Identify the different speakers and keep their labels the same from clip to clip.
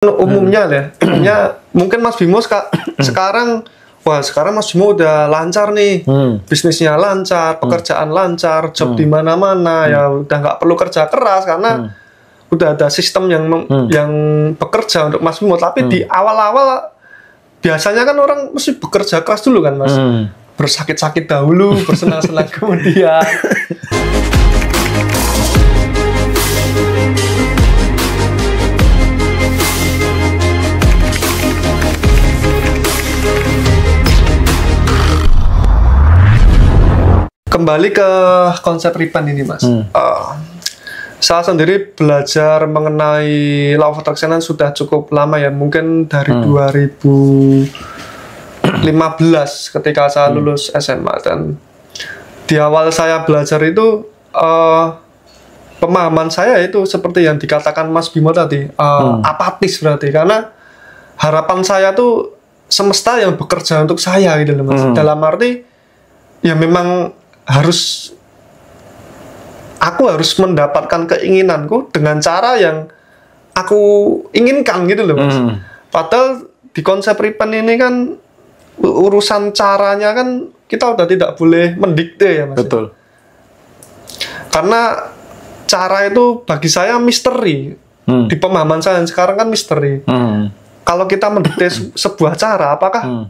Speaker 1: Umumnya mungkin Mas Bimo sekarang Mas Bimo udah lancar nih, bisnisnya lancar, pekerjaan lancar, job di mana-mana, ya udah nggak perlu kerja keras karena udah ada sistem yang bekerja untuk Mas Bimo. Tapi di awal-awal biasanya kan orang mesti bekerja keras dulu kan, Mas, bersakit-sakit dahulu, bersenang-senang kemudian. Kembali ke konsep Ripen ini, Mas. Saya sendiri belajar mengenai Law of Attraction sudah cukup lama ya, mungkin dari 2015 ketika saya lulus SMA. Dan di awal saya belajar itu pemahaman saya itu seperti yang dikatakan Mas Bimo tadi, apatis berarti, karena harapan saya tuh semesta yang bekerja untuk saya gitu loh, Mas. Dalam arti ya memang aku harus mendapatkan keinginanku dengan cara yang aku inginkan gitu loh, Mas. Padahal di konsep Ripen ini kan urusan caranya kan kita udah tidak boleh mendikte ya, Mas.
Speaker 2: Betul.
Speaker 1: Karena cara itu bagi saya misteri. Di pemahaman saya sekarang kan misteri. Kalau kita mendikte sebuah cara, apakah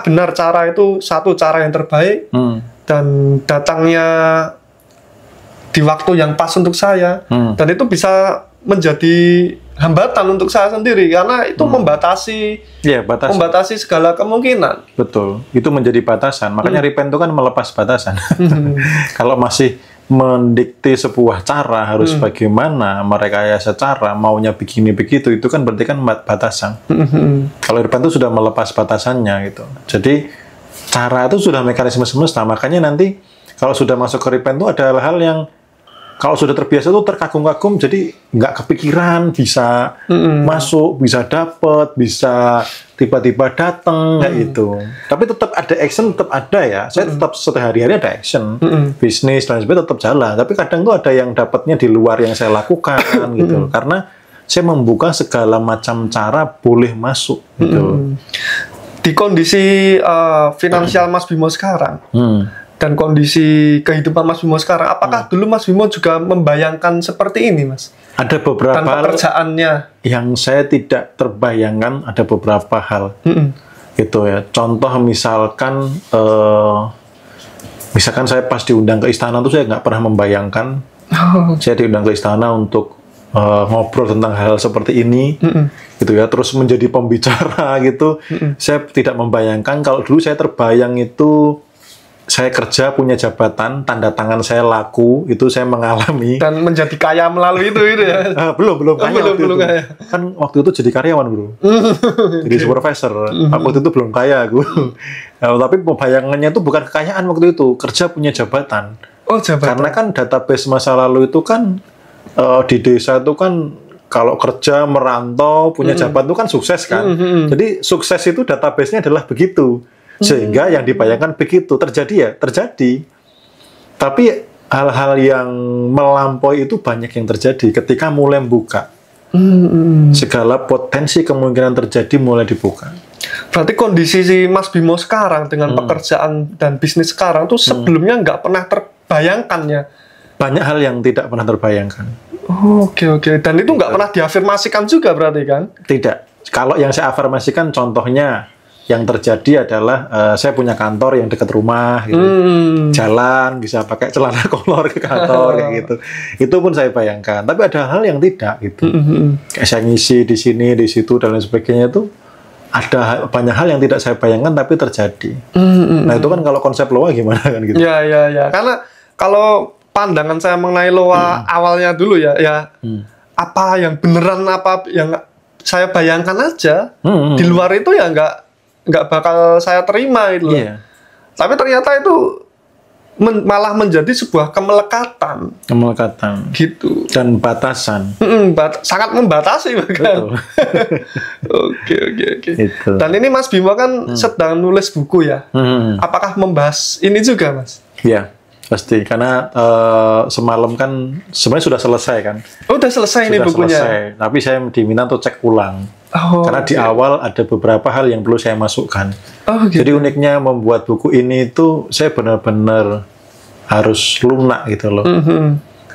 Speaker 1: benar cara itu satu cara yang terbaik dan datangnya di waktu yang pas untuk saya, dan itu bisa menjadi hambatan untuk saya sendiri karena itu membatasi segala kemungkinan.
Speaker 2: Betul, itu menjadi batasan. Makanya Ripen itu kan melepas batasan. Kalau masih mendikte sebuah cara harus bagaimana, merekayasa cara, maunya begini begitu, itu kan berarti kan batasan. Kalau Ripen itu sudah melepas batasannya gitu. Jadi cara itu sudah mekanisme semesta. Makanya nanti kalau sudah masuk ke Ripen itu ada hal-hal yang kalau sudah terbiasa itu terkagum-kagum, jadi nggak kepikiran bisa masuk, bisa dapat, bisa tiba-tiba datang kayak gitu. Tapi tetap ada action, tetap ada ya. Saya tetap sehari-hari ada action, bisnis dan sebagainya tetap jalan. Tapi kadang tuh ada yang dapatnya di luar yang saya lakukan gitu. Karena saya membuka segala macam cara boleh masuk gitu.
Speaker 1: Di kondisi finansial Mas Bimo sekarang dan kondisi kehidupan Mas Bimo sekarang, apakah dulu Mas Bimo juga membayangkan seperti ini, Mas? Ada beberapa hal
Speaker 2: yang saya tidak terbayangkan, ada beberapa hal gitu ya. Contoh misalkan saya pas diundang ke istana tuh saya nggak pernah membayangkan saya diundang ke istana untuk ngobrol tentang hal seperti ini gitu ya, terus menjadi pembicara gitu. Saya tidak membayangkan. Kalau dulu saya terbayang itu saya kerja punya jabatan, tanda tangan saya laku, itu saya mengalami
Speaker 1: dan menjadi kaya melalui itu ya.
Speaker 2: belum kaya. Kan waktu itu jadi karyawan, Bro. Jadi supervisor. Waktu itu belum kaya aku. Tapi pembayangannya itu bukan kekayaan waktu itu, kerja punya jabatan.
Speaker 1: Oh, jabatan.
Speaker 2: Karena kan database masa lalu itu kan di desa itu kan kalau kerja merantau punya jabatan itu kan sukses kan. Jadi sukses itu database-nya adalah begitu. Sehingga yang dibayangkan begitu terjadi. Tapi hal-hal yang melampaui itu banyak yang terjadi ketika mulai membuka. Segala potensi kemungkinan terjadi mulai dibuka.
Speaker 1: Berarti kondisi si Mas Bimo sekarang dengan pekerjaan dan bisnis sekarang tuh sebelumnya nggak pernah terbayangkan ya?
Speaker 2: Banyak hal yang tidak pernah terbayangkan.
Speaker 1: Oke. Dan itu nggak pernah diafirmasikan juga berarti kan?
Speaker 2: Tidak. Kalau yang saya afirmasikan contohnya yang terjadi adalah saya punya kantor yang dekat rumah, gitu. Jalan bisa pakai celana kolor ke kantor kayak gitu. Itu pun saya bayangkan. Tapi ada hal yang tidak gitu. Kayak saya ngisi di sini, di situ dan lain sebagainya itu ada banyak hal yang tidak saya bayangkan tapi terjadi. Nah itu kan kalau konsep Loa gimana kan gitu?
Speaker 1: Ya. Karena kalau pandangan saya mengenai Loa awalnya dulu ya, apa yang beneran apa yang saya bayangkan aja di luar itu ya nggak bakal saya terima gitu loh. Tapi ternyata itu malah menjadi sebuah kemelekatan gitu dan
Speaker 2: batasan.
Speaker 1: Sangat membatasi bahkan. Oke. Gitu. Dan ini Mas Bimo kan sedang nulis buku ya. Apakah membahas ini juga, Mas?
Speaker 2: Iya. Pasti, karena semalam kan sebenarnya sudah selesai kan.
Speaker 1: Oh, udah selesai ini bukunya?
Speaker 2: Selesai, tapi saya diminta untuk cek ulang. Karena di awal ada beberapa hal yang perlu saya masukkan.
Speaker 1: Gitu.
Speaker 2: Jadi uniknya membuat buku ini itu saya benar-benar harus lunak gitu loh.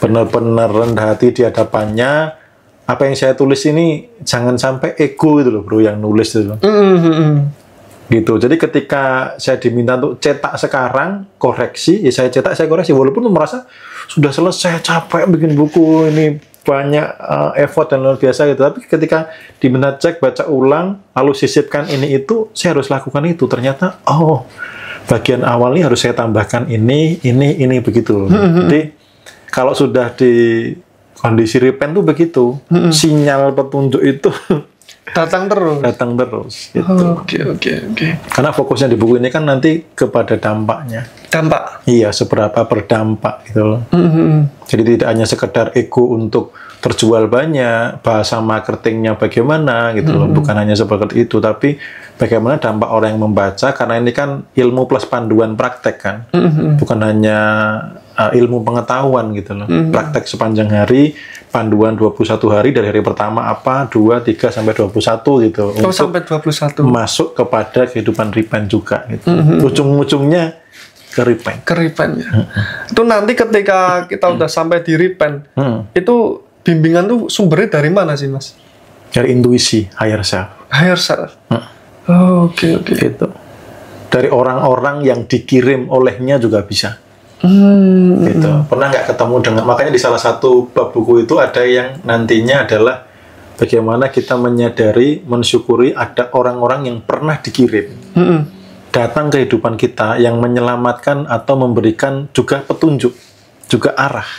Speaker 2: Benar-benar rendah hati di hadapannya. Apa yang saya tulis ini jangan sampai ego gitu loh bro yang nulis itu. Gitu. Jadi ketika saya diminta untuk cetak sekarang, koreksi, ya saya cetak, saya koreksi. Walaupun merasa sudah selesai, capek bikin buku ini, banyak effort dan luar biasa gitu. Tapi ketika diminta cek, baca ulang, lalu sisipkan ini itu, saya harus lakukan itu. Ternyata, oh, bagian awalnya harus saya tambahkan ini begitu. Jadi kalau sudah di kondisi repen tuh begitu, sinyal petunjuk itu
Speaker 1: datang terus
Speaker 2: gitu.
Speaker 1: Oke.
Speaker 2: Karena fokusnya di buku ini kan nanti kepada dampaknya.
Speaker 1: Dampak?
Speaker 2: Iya, seberapa berdampak gitu loh. Jadi tidak hanya sekedar ego untuk terjual banyak, bahasa marketingnya bagaimana gitu loh. Bukan hanya seperti itu, tapi bagaimana dampak orang yang membaca, karena ini kan ilmu plus panduan praktek kan. Bukan hanya ilmu pengetahuan gitu loh. Praktek sepanjang hari, panduan 21 hari dari hari pertama apa, 2, 3 sampai 21 gitu.
Speaker 1: Oh, sampai 21.
Speaker 2: Masuk kepada kehidupan repen juga gitu. Ujung-ujungnya ke repen.
Speaker 1: Ke repen ya. Itu nanti ketika kita udah sampai di repen, itu bimbingan tuh sumbernya dari mana sih, Mas?
Speaker 2: Dari intuisi, higher self.
Speaker 1: Higher self. Oke.
Speaker 2: Gitu. Dari orang-orang yang dikirim olehnya juga bisa. Gitu. Pernah nggak ketemu dengan, makanya di salah satu bab buku itu ada yang nantinya adalah bagaimana kita menyadari, mensyukuri ada orang-orang yang pernah dikirim datang ke kehidupan kita yang menyelamatkan atau memberikan juga petunjuk, juga arah.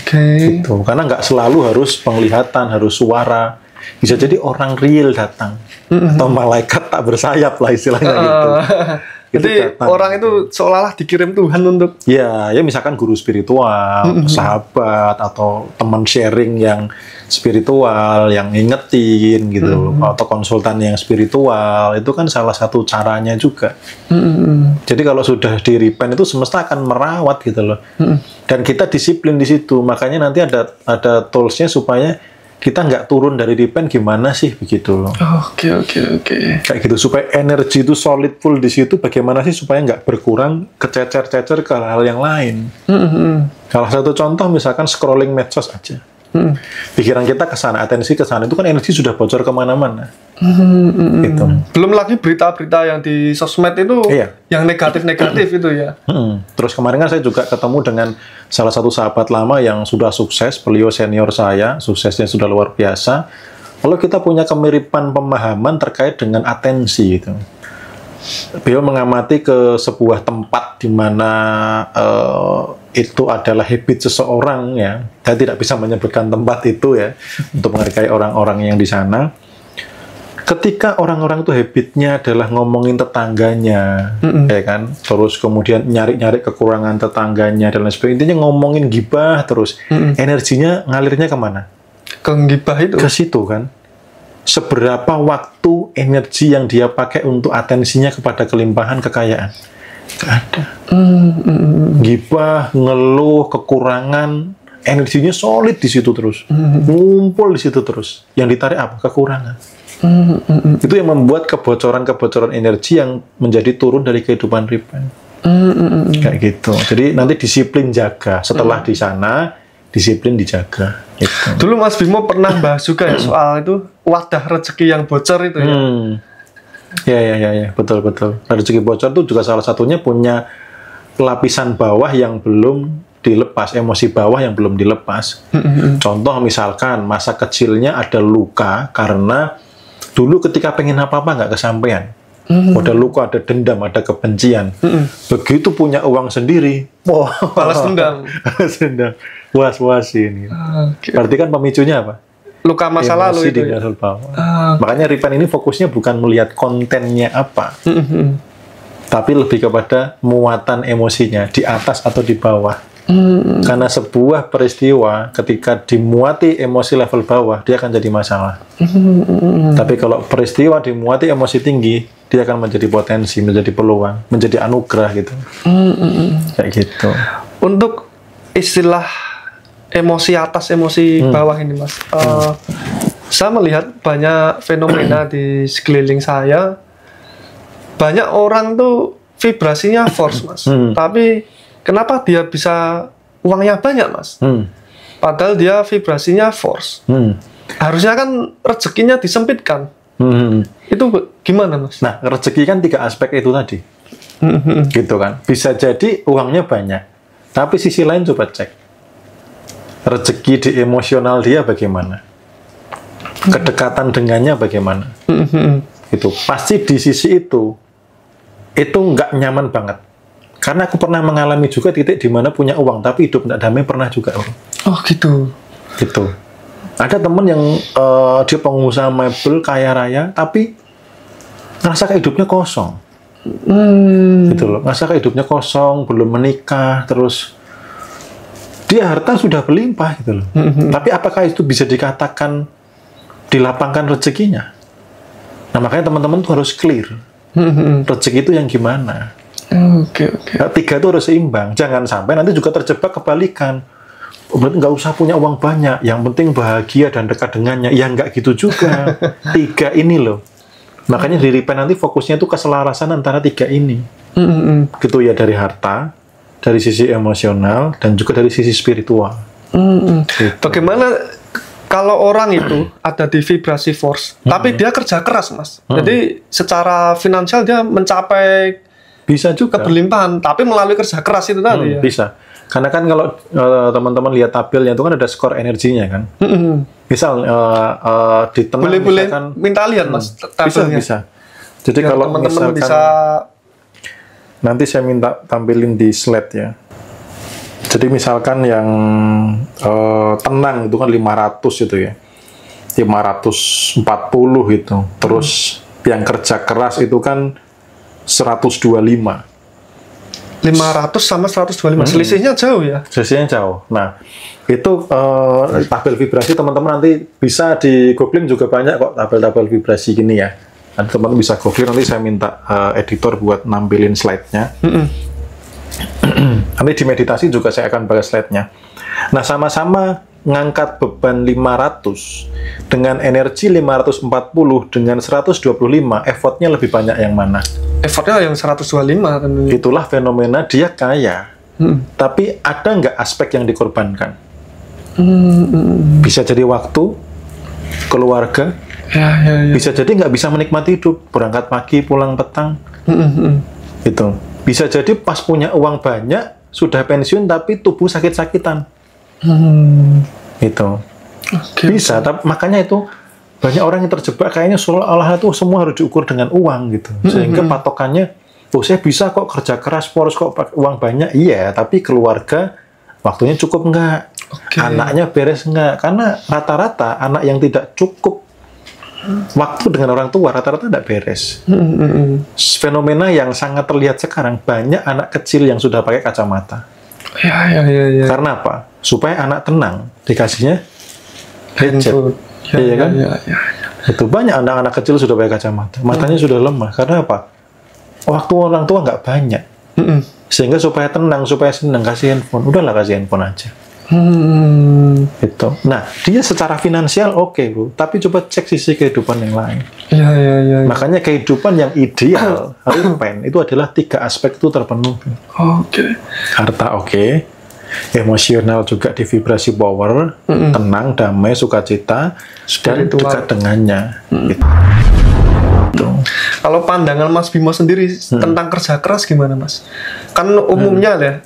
Speaker 2: Gitu. Karena nggak selalu harus penglihatan, harus suara, bisa jadi orang real datang atau malaikat tak bersayap lah istilahnya gitu.
Speaker 1: Jadi orang itu seolah-olah dikirim Tuhan untuk
Speaker 2: ya misalkan guru spiritual, sahabat atau teman sharing yang spiritual, yang ngingetin gitu, atau konsultan yang spiritual, itu kan salah satu caranya juga. Jadi kalau sudah di repen itu semesta akan merawat gitu loh. Dan kita disiplin di situ, makanya nanti ada toolsnya supaya kita nggak turun dari repen, gimana sih begitu loh.
Speaker 1: Oke.
Speaker 2: Kayak gitu, supaya energi itu solid full di situ, bagaimana sih supaya nggak berkurang kececer-cecer ke hal yang lain. Salah satu contoh misalkan scrolling medsos aja. Pikiran kita ke sana, atensi ke sana, itu kan energi sudah bocor kemana-mana. Gitu.
Speaker 1: Belum lagi berita-berita yang di sosmed itu, yang negatif-negatif itu ya.
Speaker 2: Terus kemarin kan saya juga ketemu dengan salah satu sahabat lama yang sudah sukses, beliau senior saya, suksesnya sudah luar biasa. Lalu kita punya kemiripan pemahaman terkait dengan atensi gitu. Beliau mengamati ke sebuah tempat di mana itu adalah habit seseorang ya. Saya tidak bisa menyebutkan tempat itu ya untuk menghargai orang-orang yang di sana. Ketika orang-orang itu habitnya adalah ngomongin tetangganya, ya kan, terus kemudian nyari-nyari kekurangan tetangganya dan lain sebagainya, intinya ngomongin gibah terus, energinya ngalirnya kemana?
Speaker 1: Ke gibah itu?
Speaker 2: Ke situ kan. Seberapa waktu energi yang dia pakai untuk atensinya kepada kelimpahan kekayaan? Gak ada. Gibah, ngeluh, kekurangan, energinya solid di situ terus, ngumpul di situ terus. Yang ditarik apa? Kekurangan. Itu yang membuat kebocoran-kebocoran energi yang menjadi turun dari kehidupan repen. Kayak gitu. Jadi nanti disiplin jaga. Setelah di sana, disiplin dijaga. Gitu.
Speaker 1: Dulu Mas Bimo pernah bahas juga ya soal itu wadah rezeki yang bocor itu ya.
Speaker 2: Ya, betul. Rezeki bocor itu juga salah satunya punya lapisan bawah yang belum dilepas, emosi bawah yang belum dilepas. Contoh misalkan masa kecilnya ada luka karena dulu ketika pengen apa-apa nggak kesampaian. Ada luka, ada dendam, ada kebencian. Begitu punya uang sendiri,
Speaker 1: balas dendam.
Speaker 2: Puas-puasin. Berarti kan pemicunya apa?
Speaker 1: Luka masa lalu itu.
Speaker 2: Makanya repen ini fokusnya bukan melihat kontennya apa, tapi lebih kepada muatan emosinya di atas atau di bawah. Karena sebuah peristiwa ketika dimuati emosi level bawah, dia akan jadi masalah. Tapi kalau peristiwa dimuati emosi tinggi, dia akan menjadi potensi, menjadi peluang, menjadi anugerah gitu. Kayak gitu.
Speaker 1: Untuk istilah emosi atas, emosi bawah ini Mas, saya melihat banyak fenomena di sekeliling saya. Banyak orang tuh vibrasinya force Mas, tapi kenapa dia bisa uangnya banyak Mas? Padahal dia vibrasinya force. Harusnya kan rezekinya disempitkan. Itu gimana Mas?
Speaker 2: Nah, rezeki kan 3 aspek itu tadi. Gitu kan. Bisa jadi uangnya banyak, tapi sisi lain coba cek. Rezeki di emosional dia bagaimana? Kedekatan dengannya bagaimana? Itu pasti di sisi itu nggak nyaman banget. Karena aku pernah mengalami juga titik di mana punya uang tapi hidup nggak damai, pernah juga.
Speaker 1: Oh gitu.
Speaker 2: Gitu. Ada temen yang dia pengusaha mebel kaya raya tapi ngerasa kayak hidupnya kosong. Gitu loh. Ngerasa kayak hidupnya kosong, belum menikah, terus dia harta sudah berlimpah gitu loh. Tapi apakah itu bisa dikatakan dilapangkan rezekinya? Nah, makanya teman-teman tuh harus clear. Rezeki itu yang gimana?
Speaker 1: Oke.
Speaker 2: Nah, 3 itu harus seimbang. Jangan sampai nanti juga terjebak kebalikan. Berarti nggak usah punya uang banyak, yang penting bahagia dan dekat dengannya. Ya nggak gitu juga. 3 ini loh. Makanya di Repent nanti fokusnya itu keselarasan antara 3 ini. Gitu ya, dari harta, dari sisi emosional, dan juga dari sisi spiritual. Gitu.
Speaker 1: Bagaimana kalau orang itu ada di vibrasi force, tapi dia kerja keras, Mas. Jadi secara finansial dia mencapai
Speaker 2: bisa juga
Speaker 1: keberlimpahan, tapi melalui kerja keras itu tadi ya.
Speaker 2: Bisa. Karena kan kalau teman-teman lihat tabelnya itu kan ada skor energinya kan. Misal di tengah
Speaker 1: boleh minta lihat Mas tabelnya.
Speaker 2: Bisa. Jadi biar kalau
Speaker 1: teman-teman bisa,
Speaker 2: nanti saya minta tampilin di slide ya. Jadi misalkan yang tenang itu kan 500 itu ya. 540 itu. Terus yang kerja keras itu kan 125.
Speaker 1: 500 sama 125. Selisihnya jauh ya?
Speaker 2: Selisihnya jauh. Nah, itu tabel vibrasi teman-teman nanti bisa di googling juga banyak kok tabel-tabel vibrasi gini ya. Nanti teman-teman bisa googling, nanti saya minta editor buat nampilin slide-nya. Nanti di meditasi juga saya akan bahas slide-nya. Nah, sama-sama ngangkat beban 500 dengan energi 540 dengan 125, effortnya lebih banyak yang mana?
Speaker 1: Effortnya yang 125 tentunya.
Speaker 2: Itulah fenomena dia kaya. Tapi ada nggak aspek yang dikorbankan? Bisa jadi waktu, keluarga,
Speaker 1: ya.
Speaker 2: Bisa jadi nggak bisa menikmati hidup, berangkat pagi, pulang petang. Itu. Bisa jadi pas punya uang banyak, sudah pensiun tapi tubuh sakit-sakitan. Itu. Okay. Bisa, tapi makanya itu banyak orang yang terjebak kayaknya seolah-olah itu semua harus diukur dengan uang gitu. Sehingga patokannya, oh saya bisa kok kerja keras, poros kok uang banyak. Iya, tapi keluarga waktunya cukup nggak? Anaknya beres nggak? Karena rata-rata anak yang tidak cukup waktu dengan orang tua rata-rata tidak beres. Fenomena yang sangat terlihat sekarang, banyak anak kecil yang sudah pakai kacamata.
Speaker 1: Ya.
Speaker 2: Karena apa? Supaya anak tenang, dikasihnya gadget. Iya kan? Ya. Itu banyak anak-anak kecil sudah pakai kacamata, matanya sudah lemah. Karena apa? Waktu orang tua nggak banyak. Sehingga supaya tenang, supaya senang, kasih handphone. Udahlah kasih handphone aja. Itu. Nah, dia secara finansial oke, Bu. Tapi coba cek sisi kehidupan yang lain.
Speaker 1: Iya.
Speaker 2: Makanya kehidupan yang ideal, Repent, itu adalah 3 aspek itu terpenuhi. Harta oke. Emosional juga di vibrasi power, tenang, damai, sukacita, dan dekat dengannya. Gitu.
Speaker 1: Kalau pandangan Mas Bimo sendiri tentang kerja keras gimana Mas? Kan umumnya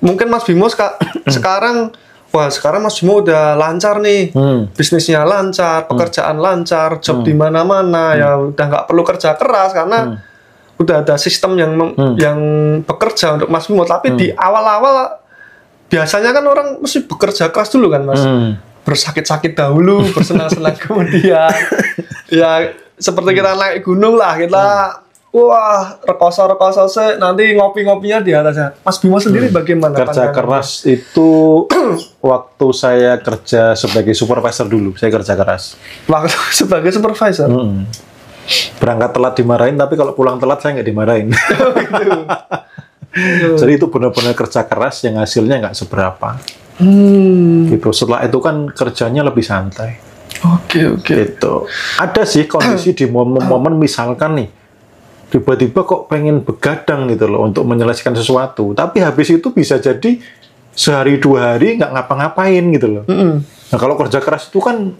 Speaker 1: mungkin Mas Bimo sekarang Mas Bimo udah lancar nih, bisnisnya lancar, pekerjaan lancar, job di mana-mana, ya udah nggak perlu kerja keras karena udah ada sistem yang bekerja untuk Mas Bimo. Tapi di awal-awal biasanya kan orang mesti bekerja keras dulu kan Mas, bersakit-sakit dahulu, bersenang-senang kemudian, ya seperti kita naik gunung lah, kita wah rekoso sih, nanti ngopi-ngopinya di atasnya. Mas Bimo sendiri bagaimana?
Speaker 2: Kerja keras itu waktu saya kerja sebagai supervisor dulu, saya kerja keras.
Speaker 1: Waktu sebagai supervisor?
Speaker 2: Berangkat telat dimarahin, tapi kalau pulang telat saya nggak dimarahin. Jadi itu benar-benar kerja keras yang hasilnya nggak seberapa. Gitu. Setelah itu kan kerjanya lebih santai.
Speaker 1: Oke.
Speaker 2: Gitu. Ada sih kondisi di momen-momen misalkan nih, tiba-tiba kok pengen begadang gitu loh untuk menyelesaikan sesuatu. Tapi habis itu bisa jadi sehari 2 hari nggak ngapa-ngapain gitu loh. Nah kalau kerja keras itu kan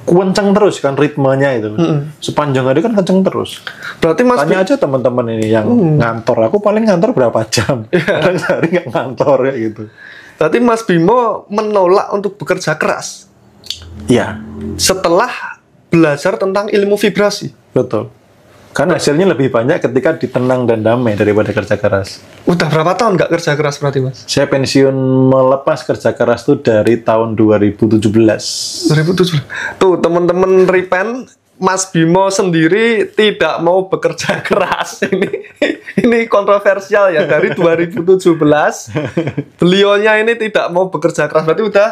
Speaker 2: kenceng terus kan ritmenya itu. Sepanjang hari kan kenceng terus.
Speaker 1: Berarti Mas
Speaker 2: tanya aja teman-teman ini yang ngantor. Aku paling ngantor berapa jam? Kadang sehari nggak ngantor ya gitu.
Speaker 1: Berarti Mas Bimo menolak untuk bekerja keras.
Speaker 2: Iya.
Speaker 1: Setelah belajar tentang ilmu vibrasi.
Speaker 2: Betul. Karena hasilnya lebih banyak ketika ditenang dan damai daripada kerja keras.
Speaker 1: Udah berapa tahun nggak kerja keras berarti Mas?
Speaker 2: Saya pensiun melepas kerja keras tuh dari tahun 2017.
Speaker 1: 2017. Tuh teman-teman Ripen, Mas Bimo sendiri tidak mau bekerja keras. Ini kontroversial ya, dari 2017 beliaunya ini tidak mau bekerja keras. Berarti udah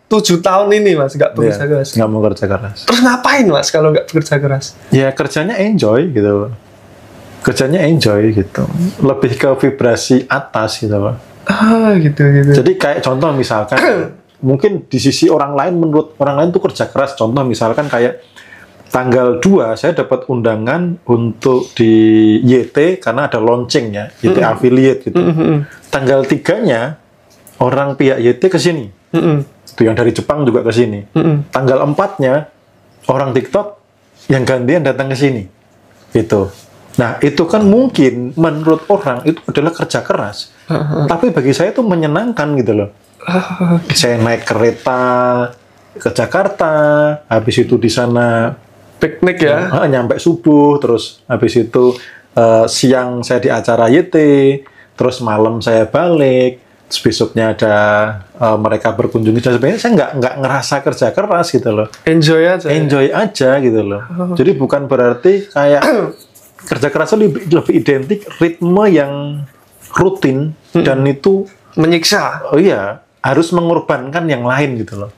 Speaker 1: 7 tahun ini Mas nggak bekerja keras.
Speaker 2: Nggak mau kerja keras.
Speaker 1: Terus ngapain Mas kalau nggak bekerja keras?
Speaker 2: Ya kerjanya enjoy gitu. Kerjanya enjoy gitu. Lebih ke vibrasi atas gitu loh.
Speaker 1: Gitu.
Speaker 2: Jadi kayak contoh misalkan mungkin di sisi orang lain, menurut orang lain tuh kerja keras. Contoh misalkan kayak tanggal 2 saya dapat undangan untuk di YT karena ada launching ya, YT affiliate gitu. Tanggal 3-nya orang pihak YT ke sini. Itu yang dari Jepang juga ke sini. Tanggal 4-nya orang TikTok yang gantian datang ke sini. Gitu. Nah, itu kan mungkin menurut orang itu adalah kerja keras. Tapi bagi saya itu menyenangkan gitu loh. Saya naik kereta ke Jakarta, habis itu di sana
Speaker 1: piknik ya.
Speaker 2: Nyampe subuh, terus habis itu siang saya di acara YT, terus malam saya balik. Terus besoknya ada mereka berkunjung dan sebagainya. Saya nggak ngerasa kerja keras gitu loh.
Speaker 1: Enjoy aja
Speaker 2: Gitu loh. Jadi bukan berarti kayak kerja keras lebih identik ritme yang rutin dan itu
Speaker 1: menyiksa.
Speaker 2: Oh iya, harus mengorbankan yang lain gitu loh.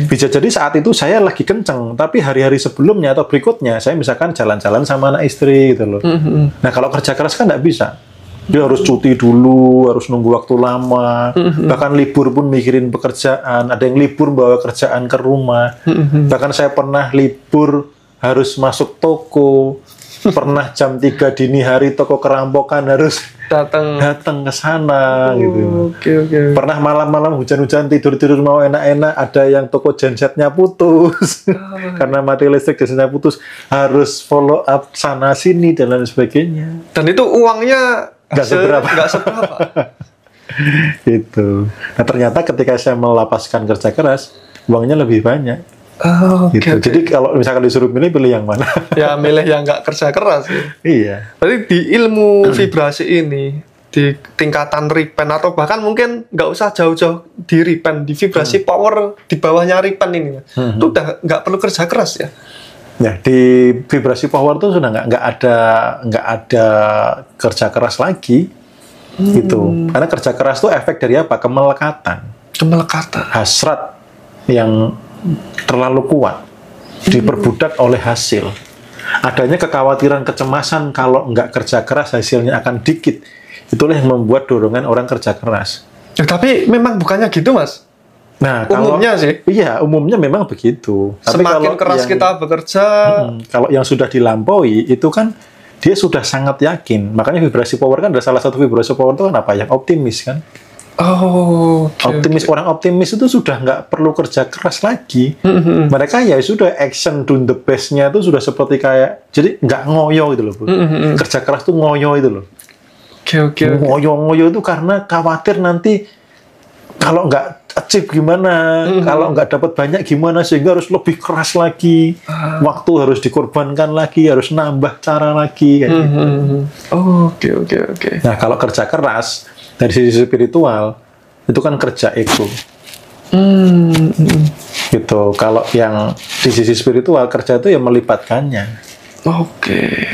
Speaker 2: Bisa jadi saat itu saya lagi kenceng, tapi hari-hari sebelumnya atau berikutnya saya misalkan jalan-jalan sama anak istri gitu loh. Nah kalau kerja keras kan nggak bisa. Dia harus cuti dulu, harus nunggu waktu lama, bahkan libur pun mikirin pekerjaan. Ada yang libur bawa kerjaan ke rumah. Bahkan saya pernah libur harus masuk toko, pernah jam 3 dini hari toko kerampokan harus datang ke sana gitu.
Speaker 1: Oke.
Speaker 2: Pernah malam-malam hujan-hujan tidur mau enak-enak, ada yang toko gensetnya putus karena mati listrik, gensetnya putus, harus follow up sana sini dan lain sebagainya.
Speaker 1: Dan itu uangnya nggak seberapa.
Speaker 2: Gitu. Nah ternyata ketika saya melepaskan kerja keras, uangnya lebih banyak. Gitu. Jadi kalau misalkan disuruh pilih yang mana?
Speaker 1: Ya milih yang nggak kerja keras. Ya.
Speaker 2: Iya.
Speaker 1: Berarti di ilmu vibrasi ini, di tingkatan Ripen atau bahkan mungkin nggak usah jauh-jauh di Ripen, di vibrasi power di bawahnya Ripen ini, itu udah nggak perlu kerja keras ya.
Speaker 2: Ya di vibrasi power tuh sudah nggak ada kerja keras lagi, gitu. Karena kerja keras tuh efek dari apa? Kemelekatan. Hasrat yang terlalu kuat, diperbudak oleh hasil. Adanya kekhawatiran, kecemasan kalau nggak kerja keras hasilnya akan dikit. Itulah yang membuat dorongan orang kerja keras.
Speaker 1: Ya, tapi memang bukannya gitu Mas.
Speaker 2: Nah,
Speaker 1: umumnya sih.
Speaker 2: Iya, umumnya memang begitu. Tapi
Speaker 1: semakin keras kita bekerja,
Speaker 2: kalau yang sudah dilampaui itu kan dia sudah sangat yakin. Makanya vibrasi power kan ada salah satu vibrasi power itu kan apa? Yang optimis kan. Orang optimis itu sudah nggak perlu kerja keras lagi. Mereka ya sudah action do the best-nya itu sudah seperti kayak, jadi nggak ngoyo gitu loh, Bu. Kerja keras tuh ngoyo itu loh. Ngoyo itu karena khawatir nanti kalau nggak achieve gimana, kalau nggak dapat banyak gimana, sehingga harus lebih keras lagi, waktu harus dikorbankan lagi, harus nambah cara lagi kayak gitu.
Speaker 1: Oke.
Speaker 2: Nah kalau kerja keras dari sisi spiritual itu kan kerja ego. Gitu. Kalau yang di sisi spiritual kerja itu ya melibatkannya.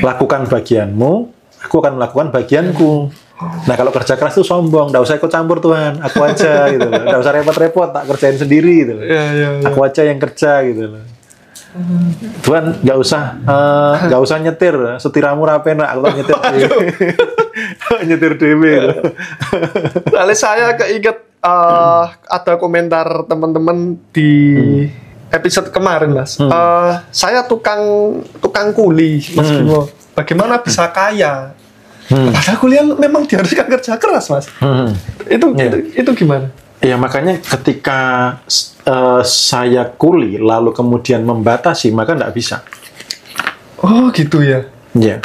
Speaker 2: Lakukan bagianmu, aku akan melakukan bagianku. Nah kalau kerja keras itu sombong, nggak usah ikut campur Tuhan, aku aja gitu loh. Nggak usah repot-repot, tak kerjain sendiri gitu loh. Aku aja yang kerja gitu loh. Tuhan nggak usah setiramu rapi, nak aku nyetir nyetir dewe.
Speaker 1: Lalu saya keinget ada komentar teman-teman di episode kemarin, Mas. Saya tukang kuli, Mas Bimo. Bagaimana bisa kaya? Padahal kuliah memang diharuskan kerja keras, Mas. Itu gimana?
Speaker 2: Ya makanya ketika saya kuli lalu kemudian membatasi, maka nggak bisa.
Speaker 1: Oh gitu ya?
Speaker 2: Ya,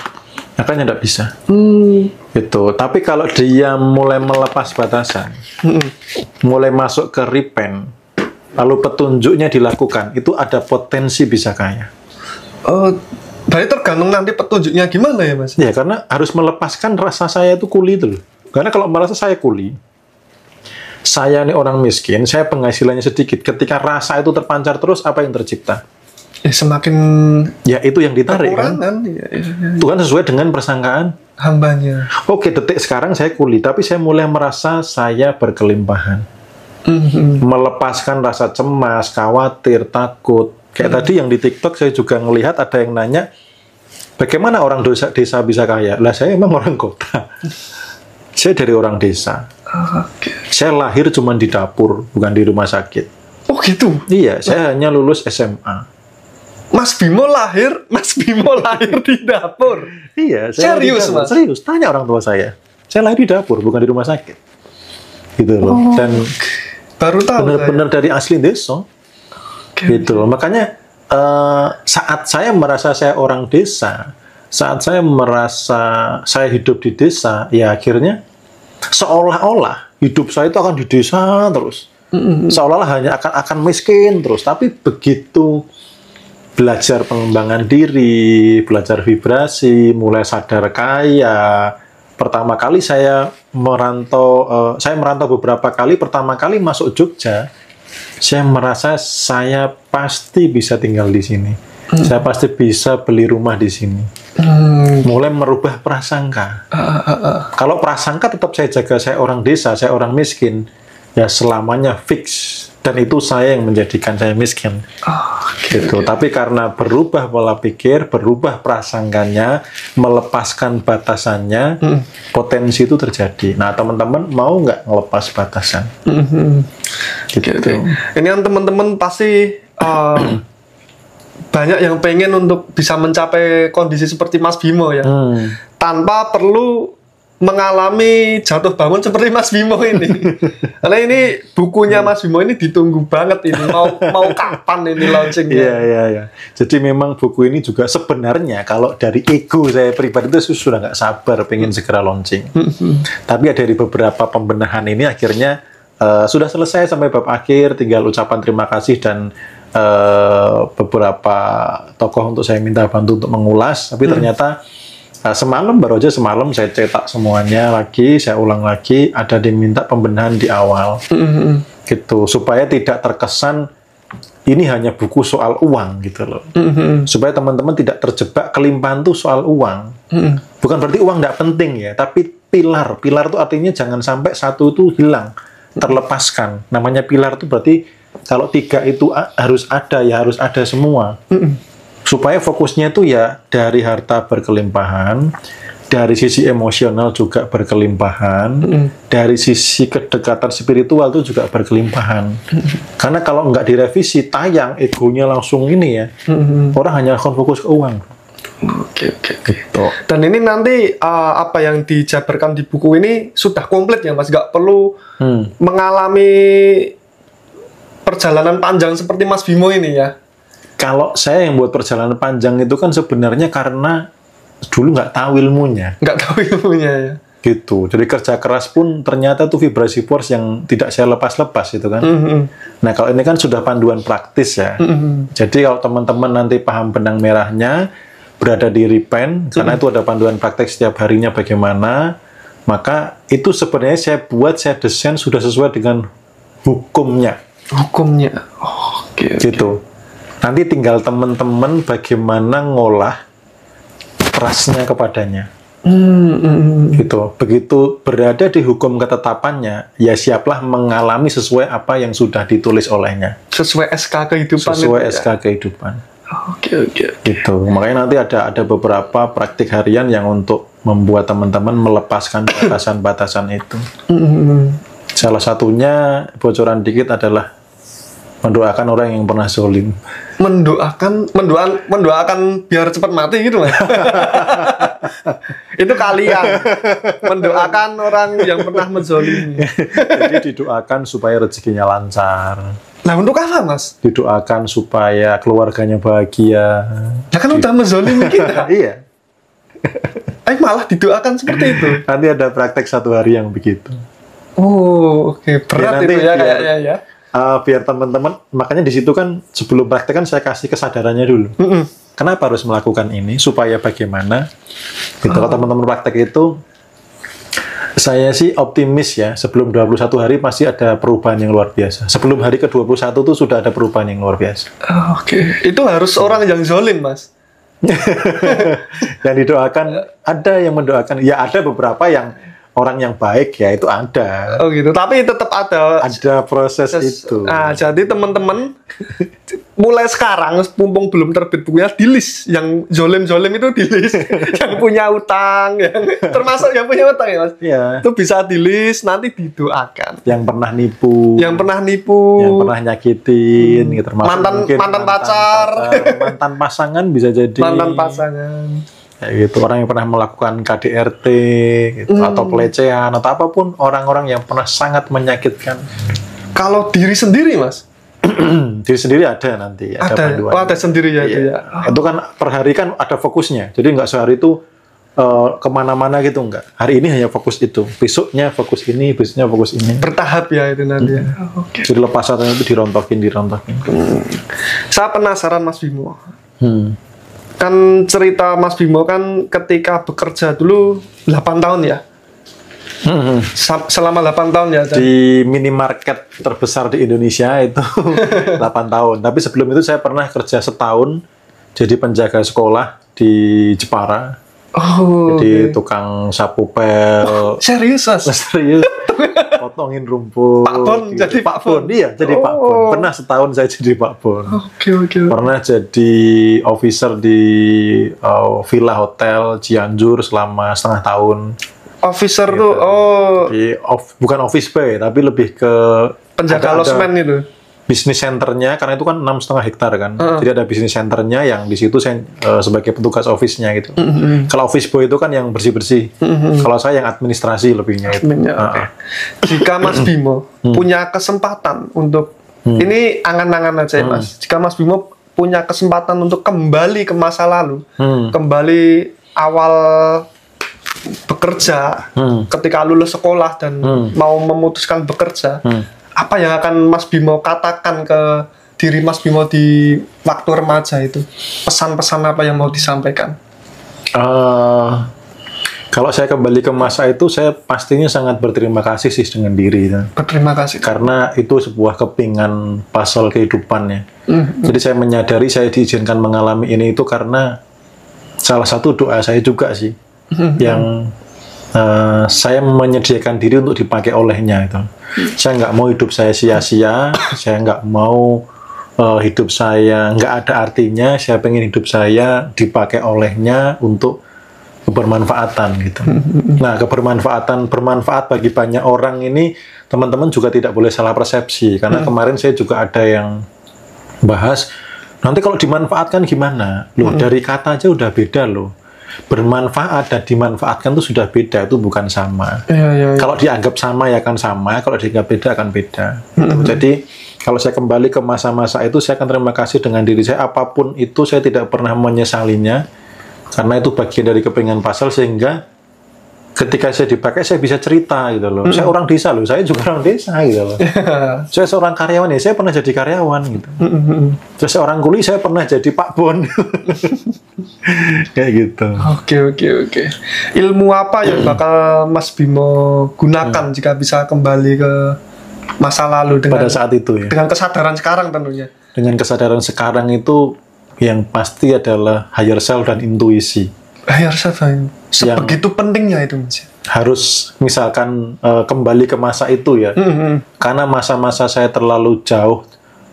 Speaker 2: makanya nggak bisa. Gitu. Tapi kalau dia mulai melepas batasan, mulai masuk ke repent, lalu petunjuknya dilakukan, itu ada potensi bisa kaya.
Speaker 1: Oh, berarti tergantung nanti petunjuknya gimana ya, Mas?
Speaker 2: Ya, karena harus melepaskan rasa saya itu kuli itu loh. Karena kalau merasa saya kuli, saya ini orang miskin, saya penghasilannya sedikit. Ketika rasa itu terpancar terus, apa yang tercipta?
Speaker 1: Semakin
Speaker 2: ya itu yang ditarik kan?
Speaker 1: Ya.
Speaker 2: Tuhan sesuai dengan persangkaan
Speaker 1: hambanya.
Speaker 2: Oke, detik sekarang saya kuli, tapi saya mulai merasa saya berkelimpahan. Melepaskan rasa cemas, khawatir, takut. Kayak tadi yang di TikTok saya juga ngelihat ada yang nanya, bagaimana orang desa bisa kaya? Lah saya emang orang kota. Saya dari orang desa. Saya lahir cuma di dapur, bukan di rumah sakit.
Speaker 1: Oh gitu?
Speaker 2: Iya, saya hanya lulus SMA.
Speaker 1: Mas Bimo lahir di dapur?
Speaker 2: Iya.
Speaker 1: Serius, Mas?
Speaker 2: Serius, tanya orang tua saya. Saya lahir di dapur, bukan di rumah sakit. Gitu loh. Dan
Speaker 1: baru tahu
Speaker 2: benar-benar dari asli desa. Gitu loh. Makanya saat saya merasa saya orang desa, saat saya merasa saya hidup di desa, ya akhirnya seolah-olah hidup saya itu akan di desa terus. Seolah-olah hanya akan miskin terus. Tapi begitu belajar pengembangan diri, belajar vibrasi, mulai sadar kaya. Pertama kali saya merantau beberapa kali. Pertama kali masuk Jogja, saya merasa saya pasti bisa tinggal di sini. Saya pasti bisa beli rumah di sini. Mulai merubah prasangka. Kalau prasangka tetap saya jaga, saya orang desa, saya orang miskin, ya selamanya fix. Dan itu saya yang menjadikan saya miskin. Gitu. Tapi karena berubah pola pikir, berubah prasangkanya, melepaskan batasannya, potensi itu terjadi. Nah, teman-teman mau nggak ngelepas batasan? Gitu.
Speaker 1: Ini yang teman-teman pasti banyak yang pengen untuk bisa mencapai kondisi seperti Mas Bimo ya, tanpa perlu mengalami jatuh bangun seperti Mas Bimo ini. Karena ini bukunya Mas Bimo ini ditunggu banget ini. Mau kapan ini launchingnya?
Speaker 2: Iya. Jadi memang buku ini juga sebenarnya kalau dari ego saya pribadi itu sudah nggak sabar pengen segera launching. Tapi dari beberapa pembenahan ini akhirnya sudah selesai sampai bab akhir. Tinggal ucapan terima kasih dan beberapa tokoh untuk saya minta bantu untuk mengulas. Tapi ternyata baru aja semalam saya cetak semuanya lagi, saya ulang lagi, ada diminta pembenahan di awal, gitu, supaya tidak terkesan ini hanya buku soal uang, gitu loh, supaya teman-teman tidak terjebak kelimpahan tuh soal uang, bukan berarti uang nggak penting ya, tapi pilar itu artinya jangan sampai satu itu hilang, terlepaskan, namanya pilar itu berarti kalau 3 itu harus ada semua. Supaya fokusnya itu ya dari harta berkelimpahan, dari sisi emosional juga berkelimpahan, dari sisi kedekatan spiritual itu juga berkelimpahan. Karena kalau nggak direvisi, tayang egonya langsung ini ya, orang hanya akan fokus ke uang.
Speaker 1: Oke. Gitu. Dan ini nanti apa yang dijabarkan di buku ini sudah komplit ya, Mas, nggak perlu mengalami perjalanan panjang seperti Mas Bimo ini ya.
Speaker 2: Kalau saya yang buat perjalanan panjang itu kan sebenarnya karena dulu nggak tahu ilmunya.
Speaker 1: Ya.
Speaker 2: Gitu. Jadi kerja keras pun ternyata tuh vibrasi force yang tidak saya lepas-lepas itu kan. Nah kalau ini kan sudah panduan praktis ya. Jadi kalau teman-teman nanti paham benang merahnya, berada di repent, karena itu ada panduan praktek setiap harinya bagaimana, maka itu sebenarnya saya desain sudah sesuai dengan hukumnya. Oke. Gitu. Nanti tinggal teman-teman bagaimana ngolah trust-nya kepadanya. Gitu. Begitu berada di hukum ketetapannya, ya siaplah mengalami sesuai apa yang sudah ditulis olehnya.
Speaker 1: Sesuai SK kehidupan.
Speaker 2: Kehidupan.
Speaker 1: Oke.
Speaker 2: Gitu. Makanya nanti ada beberapa praktik harian yang untuk membuat teman-teman melepaskan batasan-batasan itu. Salah satunya bocoran dikit adalah mendoakan orang yang pernah zolim.
Speaker 1: Mendoakan biar cepat mati gitu Mas. Itu kalian mendoakan orang yang pernah menzolimi.
Speaker 2: Jadi didoakan supaya rezekinya lancar.
Speaker 1: Nah untuk apa Mas?
Speaker 2: Didoakan supaya keluarganya bahagia.
Speaker 1: Ya kan udah menzolimi kita.
Speaker 2: Iya.
Speaker 1: Malah didoakan seperti itu.
Speaker 2: Nanti ada praktek 1 hari yang begitu.
Speaker 1: Oh, oke. Berat
Speaker 2: nanti
Speaker 1: itu ya kayaknya ya.
Speaker 2: Biar teman-teman, makanya di situ kan sebelum praktek kan saya kasih kesadarannya dulu. Kenapa harus melakukan ini? Supaya bagaimana? Gitu. Kalau teman-teman praktek itu, saya sih optimis ya, sebelum 21 hari pasti ada perubahan yang luar biasa. Sebelum hari ke-21 itu sudah ada perubahan yang luar biasa.
Speaker 1: Oke. Itu harus orang yang zolim, Mas.
Speaker 2: Yang didoakan, ada yang mendoakan. Ya ada beberapa yang orang yang baik ya itu ada.
Speaker 1: Oh gitu. Tapi tetap ada
Speaker 2: proses itu.
Speaker 1: Nah, jadi teman-teman mulai sekarang mumpung belum terbit bukunya di list yang zolim itu di list. Yang punya utang, yang termasuk yang punya utang ya Mas.
Speaker 2: Iya.
Speaker 1: Itu bisa di list nanti didoakan.
Speaker 2: Yang pernah nipu.
Speaker 1: Yang pernah nyakitin,
Speaker 2: gitu, mantan
Speaker 1: pacar,
Speaker 2: mantan pasangan bisa jadi.
Speaker 1: Mantan pasangan.
Speaker 2: Ya gitu, orang yang pernah melakukan KDRT gitu, atau pelecehan atau apapun, orang-orang yang pernah sangat menyakitkan.
Speaker 1: Kalau diri sendiri Mas,
Speaker 2: diri sendiri ada nanti
Speaker 1: ada panduan. Ada sendiri ya,
Speaker 2: iya.
Speaker 1: Ya.
Speaker 2: Itu kan per hari kan ada fokusnya, jadi nggak sehari itu kemana-mana gitu, nggak. Hari ini hanya fokus itu, besoknya fokus ini, besoknya fokus ini.
Speaker 1: Bertahap ya itu nanti.
Speaker 2: Okay. Jadi lepas satunya itu dirontokin.
Speaker 1: Saya penasaran Mas Bimo. Kan cerita Mas Bimo kan ketika bekerja dulu 8 tahun ya. Selama 8 tahun ya.
Speaker 2: Di minimarket terbesar di Indonesia itu 8 tahun. Tapi sebelum itu saya pernah kerja setahun jadi penjaga sekolah di Jepara. Jadi tukang sapu pel.
Speaker 1: Serius Mas?
Speaker 2: Serius. Potongin rumput.
Speaker 1: Pak Bon, gitu. Jadi Pak Bon.
Speaker 2: Iya, jadi Pak Bon. Pernah setahun saya jadi Pak Bon.
Speaker 1: Oke.
Speaker 2: Pernah jadi officer di Villa Hotel Cianjur selama setengah tahun.
Speaker 1: Officer
Speaker 2: gitu.
Speaker 1: Tuh,
Speaker 2: bukan office boy, tapi lebih ke
Speaker 1: penjaga losmen itu.
Speaker 2: Bisnis centernya, karena itu kan 6,5 hektar kan. Jadi ada bisnis centernya yang di situ saya sebagai petugas office-nya gitu. Kalau office boy itu kan yang bersih-bersih. Kalau saya yang administrasi lebihnya itu.
Speaker 1: Okay. Jika Mas Bimo punya kesempatan untuk ini angan-angan aja ya Mas. Jika Mas Bimo punya kesempatan untuk kembali ke masa lalu, kembali awal bekerja, ketika lulus sekolah dan mau memutuskan bekerja, apa yang akan Mas Bimo katakan ke diri Mas Bimo di waktu remaja itu? Pesan-pesan apa yang mau disampaikan?
Speaker 2: Kalau saya kembali ke masa itu, saya pastinya sangat berterima kasih sih dengan diri.
Speaker 1: Berterima kasih.
Speaker 2: Karena itu sebuah kepingan puzzle kehidupannya. Jadi saya menyadari saya diizinkan mengalami ini itu karena salah satu doa saya juga sih. Yang saya menyediakan diri untuk dipakai olehnya itu. Saya nggak mau hidup saya sia-sia, saya nggak mau hidup saya nggak ada artinya, saya pengen hidup saya dipakai olehnya untuk kebermanfaatan gitu. Nah, bermanfaat bagi banyak orang ini, teman-teman juga tidak boleh salah persepsi, karena kemarin saya juga ada yang bahas, nanti kalau dimanfaatkan gimana? Loh, dari kata aja udah beda loh. Bermanfaat dan dimanfaatkan itu sudah beda, itu bukan sama. Kalau dianggap sama ya akan sama, kalau dianggap beda akan beda. Gitu. Jadi kalau saya kembali ke masa-masa itu, saya akan terima kasih dengan diri saya, apapun itu saya tidak pernah menyesalinya, karena itu bagian dari kepingan puzzle, sehingga ketika saya dipakai saya bisa cerita gitu loh. Saya orang desa loh, saya juga orang desa gitu loh. Saya seorang karyawan ya, saya pernah jadi karyawan gitu. Terus seorang kuli, saya pernah jadi Pak Bon. Kayak gitu.
Speaker 1: Oke. Ilmu apa yang bakal Mas Bimo gunakan jika bisa kembali ke masa lalu dengan
Speaker 2: pada saat itu ya? Dengan
Speaker 1: kesadaran sekarang tentunya.
Speaker 2: Dengan kesadaran sekarang itu yang pasti adalah higher self dan intuisi.
Speaker 1: Higher self, sebegitu pentingnya itu Mas.
Speaker 2: Harus misalkan kembali ke masa itu ya. Karena masa-masa saya terlalu jauh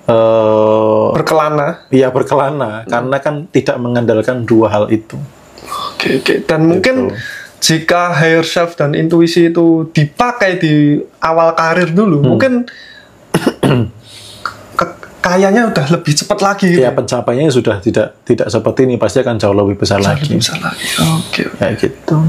Speaker 1: berkelana.
Speaker 2: Iya, berkelana karena kan tidak mengandalkan dua hal itu.
Speaker 1: Oke. Dan mungkin jika higher self dan intuisi itu dipakai di awal karir dulu, mungkin kayaknya udah lebih cepat lagi.
Speaker 2: Ya, pencapaiannya sudah tidak seperti ini, pasti akan jauh lebih besar lagi.
Speaker 1: Oke.
Speaker 2: Kayak gitu.